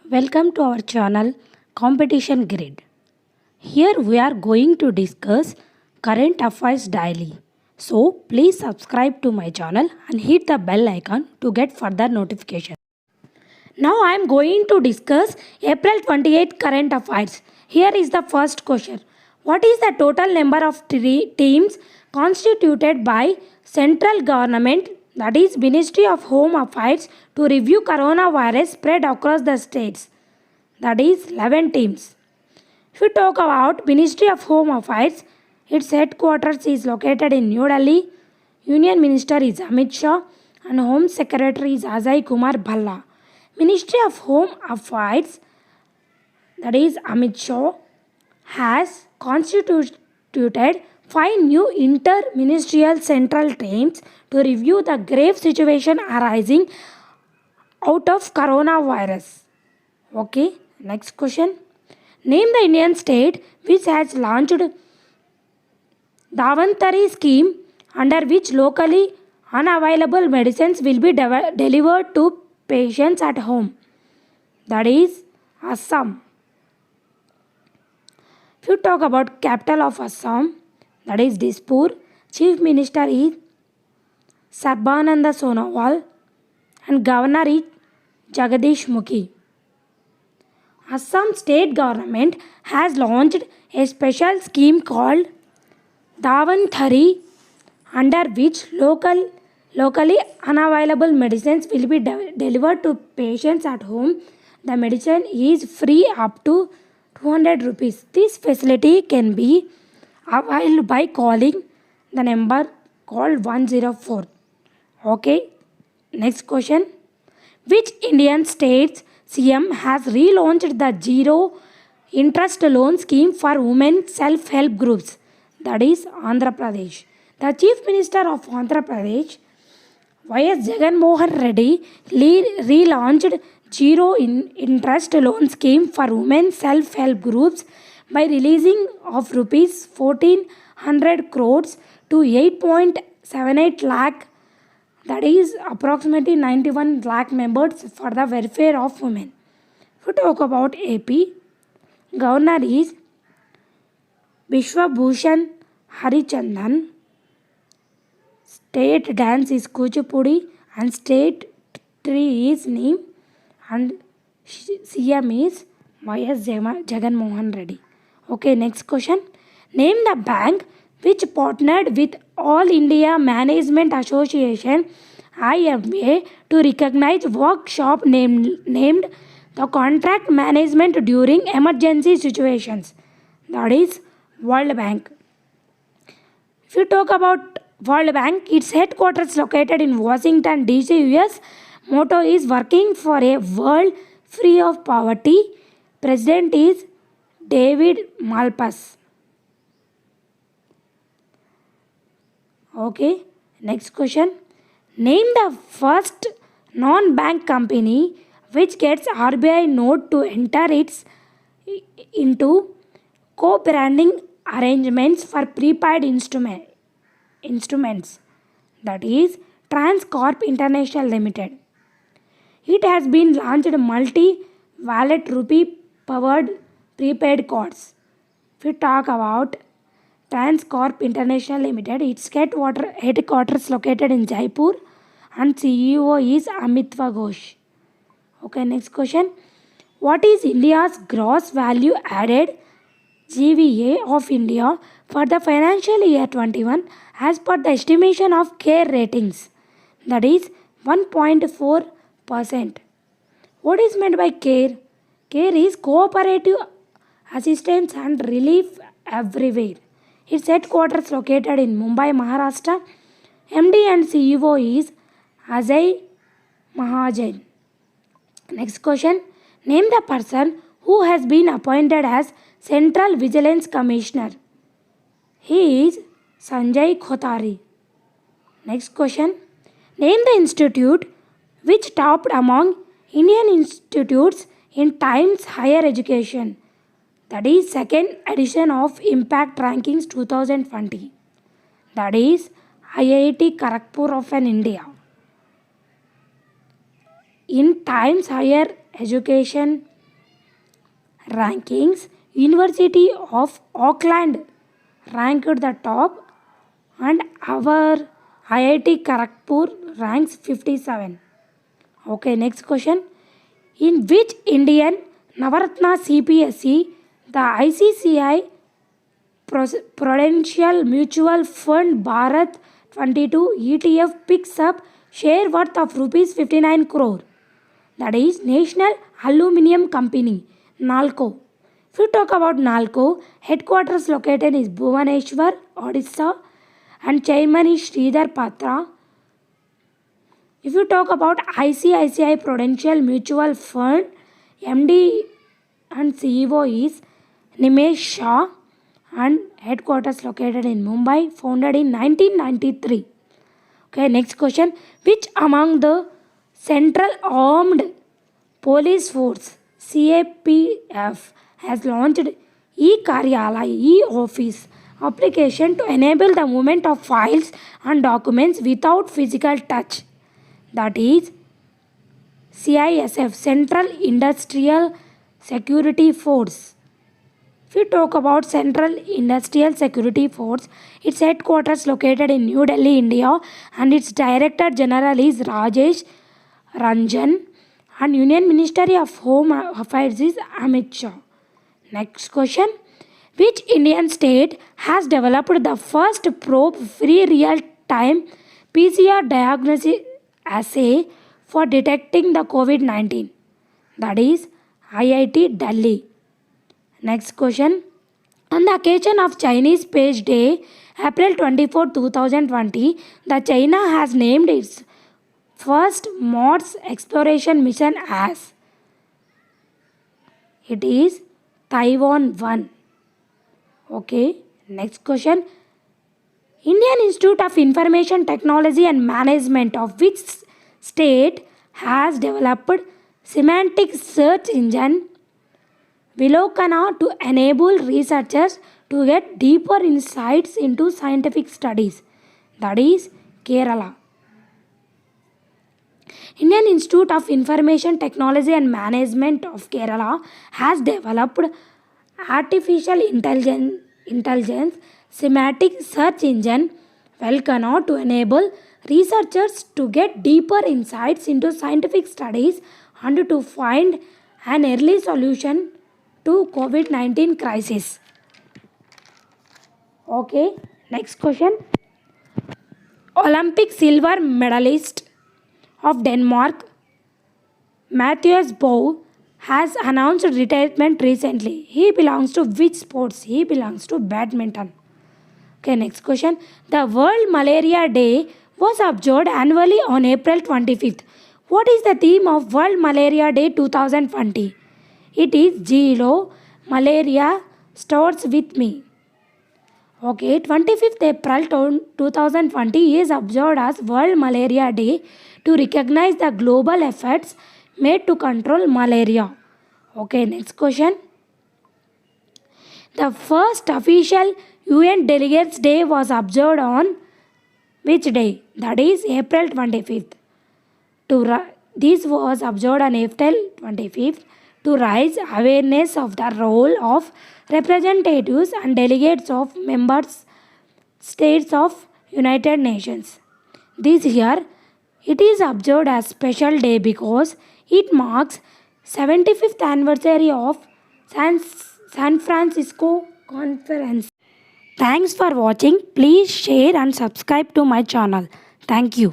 Welcome to our channel Competition Grid. Here we are going to discuss current affairs daily. So please subscribe to my channel and hit the bell icon to get further notifications. Now I am going to discuss April 28 current affairs. Here is the first question. What is the total number of teams constituted by central government, that is Ministry of Home Affairs, to review coronavirus spread across the states? That is 11 teams. If we talk about Ministry of Home Affairs, its headquarters is located in New Delhi. Union Minister is Amit Shah and Home Secretary is Ajay Kumar Bhalla. Ministry of Home Affairs, that is Amit Shah, has constituted 5 new inter-ministerial central teams to review the grave situation arising out of coronavirus. Okay, next question. Name the Indian state which has launched Davantari scheme, under which locally unavailable medicines will be delivered to patients at home. That is Assam. If you talk about capital of Assam, that is Dispur, Chief Minister is Sarbananda Sonowal and Governor is Jagadish Mukhi. Assam state government has launched a special scheme called Davantari, under which locally unavailable medicines will be delivered to patients at home. The medicine is free up to 200 rupees. This facility can be availed by calling the number called 104. Okay, next question. Which Indian state's CM has relaunched the zero interest loan scheme for women self-help groups? That is Andhra Pradesh. The Chief Minister of Andhra Pradesh, Y.S. Jagan Mohan Reddy, relaunched zero interest loan scheme for women self-help groups by releasing of rupees 1400 crores to 8.78 lakh, that is approximately 91 lakh members, for the welfare of women. If we talk about AP, Governor is Vishwabhushan Harichandan. State dance is Kuchipudi and state tree is Neem, and CM is Y.S. Jagan Mohan Reddy. Okay, next question. Name the bank which partnered with All India Management Association IMA to recognize workshop named the contract management during emergency situations. That is World Bank. If you talk about World Bank, its headquarters located in Washington DC, US. Motto is working for a world free of poverty. President is David Malpass. Okay, next question. Name the first non-bank company which gets RBI note to enter its into co-branding arrangements for prepaid instruments. That is Transcorp International Limited. It has been launched multi-wallet rupee powered prepaid cards. If we talk about Transcorp International Limited, its headquarters located in Jaipur and CEO is Amitva Ghosh. Okay, next question. What is India's gross value added GVA of India for the financial year 21 as per the estimation of CARE ratings? That is 1.4%. What is meant by CARE? CARE is Cooperative Assistance and Relief Everywhere. Its headquarters located in Mumbai, Maharashtra. MD and CEO is Ajay Mahajan. Next question. Name the person who has been appointed as Central Vigilance Commissioner. He is Sanjay Khotari. Next question. Name the institute which topped among Indian institutes in Times Higher Education. That is second edition of Impact Rankings 2020. That is IIT Kharagpur of India. In Times Higher Education rankings, University of Auckland ranked the top and our IIT Kharagpur ranks 57. Okay, next question. In which Indian Navaratna CPSE the ICCI Prudential Mutual Fund Bharat 22 ETF picks up share worth of rupees 59 crore? That is National Aluminium Company, NALCO. If you talk about NALCO, headquarters located is Bhubaneswar, Odisha, and chairman is Sridhar Patra. If you talk about ICICI Prudential Mutual Fund, MD and CEO is Nimesh Shah, and headquarters located in Mumbai, founded in 1993. Okay, next question. Which among the Central Armed Police Force CAPF has launched e-Karyalaya e-office application to enable the movement of files and documents without physical touch? That is CISF, Central Industrial Security Force. If you talk about Central Industrial Security Force, its headquarters located in New Delhi, India, and its Director General is Rajesh Ranjan, and Union Ministry of Home Affairs is Amit Shah. Next question. Which Indian state has developed the first probe-free real-time PCR diagnosis assay for detecting the COVID-19? That is IIT Delhi. Next question. On the occasion of Chinese Space Day, April 24, 2020, the China has named its first Mars exploration mission as it is Taiwan 1. Okay, next question. Indian Institute of Information Technology and Management of which state has developed semantic search engine Vilokana to enable researchers to get deeper insights into scientific studies? That is Kerala. Indian Institute of Information Technology and Management of Kerala has developed artificial intelligence semantic search engine Velcana to enable researchers to get deeper insights into scientific studies and to find an early solution to COVID-19 crisis. Okay, next question. Olympic silver medalist of Denmark, Matthias Bow, has announced retirement recently. He belongs to which sports? He belongs to badminton. Okay, next question. The World Malaria Day was observed annually on April 25th. What is the theme of World Malaria Day 2020? It is Zero Malaria Starts With Me. Okay, 25th April 2020 is observed as World Malaria Day to recognize the global efforts made to control malaria. Okay, next question. The first official UN Delegates Day was observed on which day? That is April 25th. This was observed on April 25th to raise awareness of the role of representatives and delegates of member states of United Nations. This year, it is observed as special day because it marks 75th anniversary of San Francisco Conference. Thanks for watching. Please share and subscribe to my channel. Thank you.